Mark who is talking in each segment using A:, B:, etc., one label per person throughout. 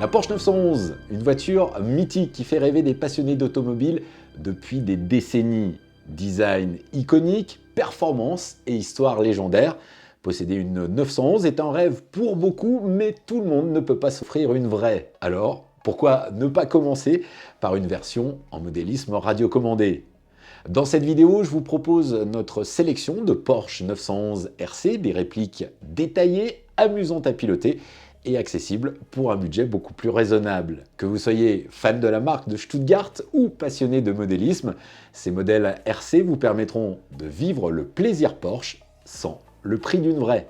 A: La Porsche 911, une voiture mythique qui fait rêver des passionnés d'automobile depuis des décennies. Design iconique, performance et histoire légendaire. Posséder une 911 est un rêve pour beaucoup, mais tout le monde ne peut pas s'offrir une vraie. Alors, pourquoi ne pas commencer par une version en modélisme radiocommandé ? Dans cette vidéo, je vous propose notre sélection de Porsche 911 RC, des répliques détaillées, amusantes à piloter et accessibles pour un budget beaucoup plus raisonnable. Que vous soyez fan de la marque de Stuttgart ou passionné de modélisme, ces modèles RC vous permettront de vivre le plaisir Porsche sans le prix d'une vraie.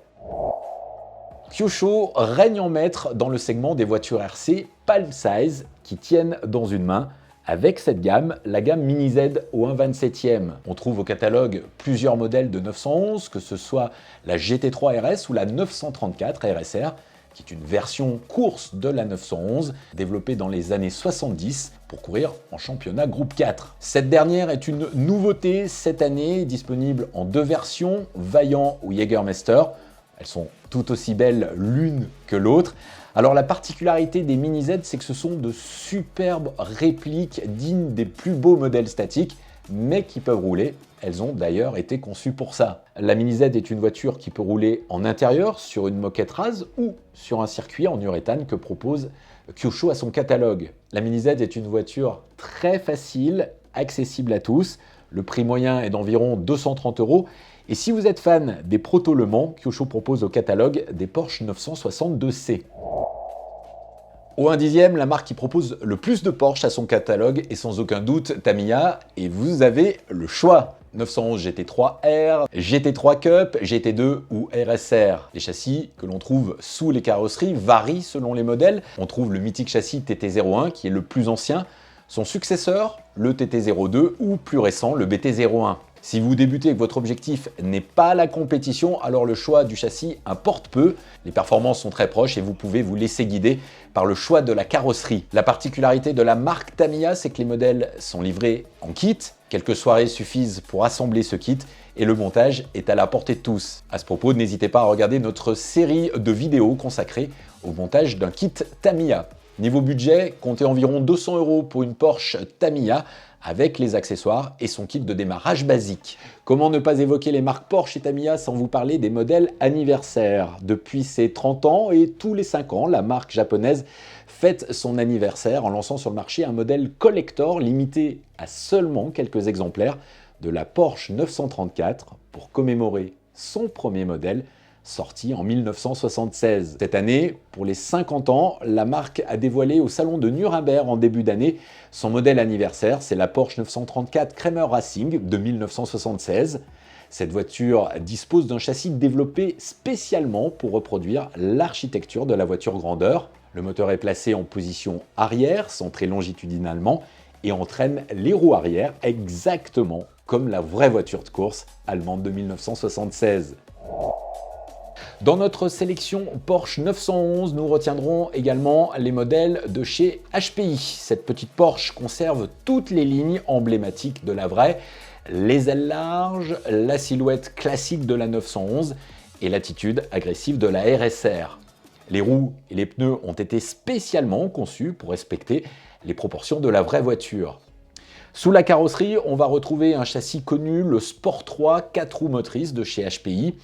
A: Kyosho règne en maître dans le segment des voitures RC palm size qui tiennent dans une main. Avec cette gamme, la gamme Mini Z au 1/27e. On trouve au catalogue plusieurs modèles de 911, que ce soit la GT3 RS ou la 934 RSR, qui est une version course de la 911, développée dans les années 70 pour courir en championnat groupe 4. Cette dernière est une nouveauté cette année, disponible en deux versions, Vaillant ou Jägermeister. Elles sont tout aussi belles l'une que l'autre. Alors la particularité des Mini Z, c'est que ce sont de superbes répliques dignes des plus beaux modèles statiques, mais qui peuvent rouler. Elles ont d'ailleurs été conçues pour ça. La Mini Z est une voiture qui peut rouler en intérieur, sur une moquette rase ou sur un circuit en uréthane que propose Kyosho à son catalogue. La Mini Z est une voiture très facile, accessible à tous. Le prix moyen est d'environ 230 €. Et si vous êtes fan des proto-Le Mans, Kyosho propose au catalogue des Porsche 962C. Au 1/10e, la marque qui propose le plus de Porsche à son catalogue est sans aucun doute Tamiya, et vous avez le choix. 911 GT3 R, GT3 Cup, GT2 ou RSR. Les châssis que l'on trouve sous les carrosseries varient selon les modèles. On trouve le mythique châssis TT01 qui est le plus ancien, son successeur, le TT02 ou plus récent, le BT01. Si vous débutez et que votre objectif n'est pas la compétition, alors le choix du châssis importe peu. Les performances sont très proches et vous pouvez vous laisser guider par le choix de la carrosserie. La particularité de la marque Tamiya, c'est que les modèles sont livrés en kit. Quelques soirées suffisent pour assembler ce kit et le montage est à la portée de tous. À ce propos, n'hésitez pas à regarder notre série de vidéos consacrée au montage d'un kit Tamiya. Niveau budget, comptez environ 200 € pour une Porsche Tamiya avec les accessoires et son kit de démarrage basique. Comment ne pas évoquer les marques Porsche et Tamiya sans vous parler des modèles anniversaires? Depuis ses 30 ans et tous les 5 ans, la marque japonaise fête son anniversaire en lançant sur le marché un modèle collector limité à seulement quelques exemplaires de la Porsche 934 pour commémorer son premier modèle sorti en 1976. Cette année, pour les 50 ans, la marque a dévoilé au salon de Nuremberg en début d'année son modèle anniversaire, c'est la Porsche 934 Creamer Racing de 1976. Cette voiture dispose d'un châssis développé spécialement pour reproduire l'architecture de la voiture grandeur. Le moteur est placé en position arrière, centré longitudinalement, et entraîne les roues arrière exactement comme la vraie voiture de course allemande de 1976. Dans notre sélection Porsche 911, nous retiendrons également les modèles de chez HPI. Cette petite Porsche conserve toutes les lignes emblématiques de la vraie, les ailes larges, la silhouette classique de la 911 et l'attitude agressive de la RSR. Les roues et les pneus ont été spécialement conçus pour respecter les proportions de la vraie voiture. Sous la carrosserie, on va retrouver un châssis connu, le Sport 3 4 roues motrices de chez HPI.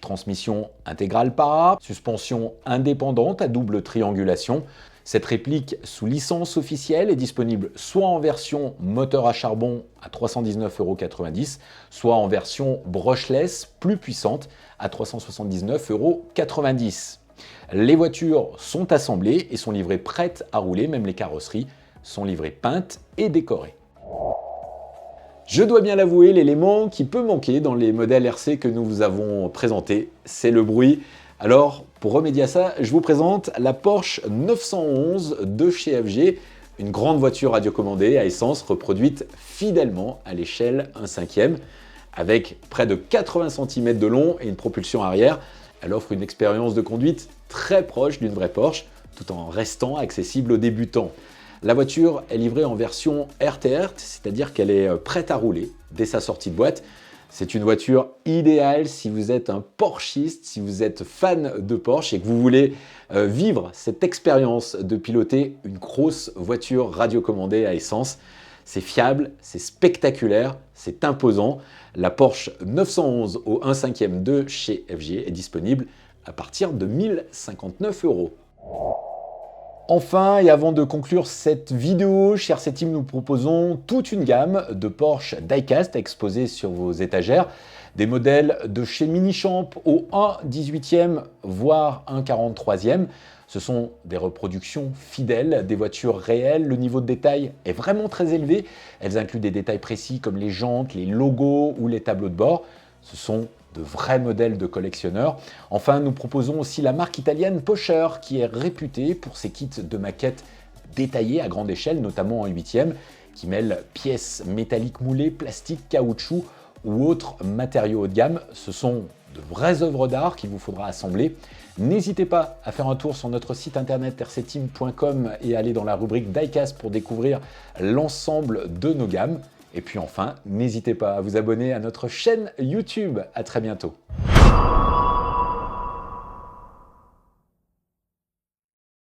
A: Transmission intégrale para, suspension indépendante à double triangulation. Cette réplique sous licence officielle est disponible soit en version moteur à charbon à 319,90 €, soit en version brushless plus puissante à 379,90 €. Les voitures sont assemblées et sont livrées prêtes à rouler, même les carrosseries sont livrées peintes et décorées. Je dois bien l'avouer, l'élément qui peut manquer dans les modèles RC que nous vous avons présentés, c'est le bruit. Alors, pour remédier à ça, je vous présente la Porsche 911 de chez FG, une grande voiture radiocommandée à essence reproduite fidèlement à l'échelle 1/5e. Avec près de 80 cm de long et une propulsion arrière, elle offre une expérience de conduite très proche d'une vraie Porsche, tout en restant accessible aux débutants. La voiture est livrée en version RTR, c'est-à-dire qu'elle est prête à rouler dès sa sortie de boîte. C'est une voiture idéale si vous êtes un Porschiste, si vous êtes fan de Porsche et que vous voulez vivre cette expérience de piloter une grosse voiture radiocommandée à essence. C'est fiable, c'est spectaculaire, c'est imposant. La Porsche 911 au 1/5e de chez FJ est disponible à partir de 1 059 €. Enfin, et avant de conclure cette vidéo, cher C-Team, nous proposons toute une gamme de Porsche die-cast exposée sur vos étagères. Des modèles de chez Minichamp au 1/18e, voire 1/43e. Ce sont des reproductions fidèles, des voitures réelles. Le niveau de détail est vraiment très élevé. Elles incluent des détails précis comme les jantes, les logos ou les tableaux de bord. Ce sont de vrais modèles de collectionneurs. Enfin, nous proposons aussi la marque italienne Porsche, qui est réputée pour ses kits de maquettes détaillés à grande échelle, notamment en 8e, qui mêlent pièces métalliques moulées, plastique, caoutchouc ou autres matériaux haut de gamme. Ce sont de vraies œuvres d'art qu'il vous faudra assembler. N'hésitez pas à faire un tour sur notre site internet rcteam.com et aller dans la rubrique Diecast pour découvrir l'ensemble de nos gammes. Et puis enfin, n'hésitez pas à vous abonner à notre chaîne YouTube. À très bientôt.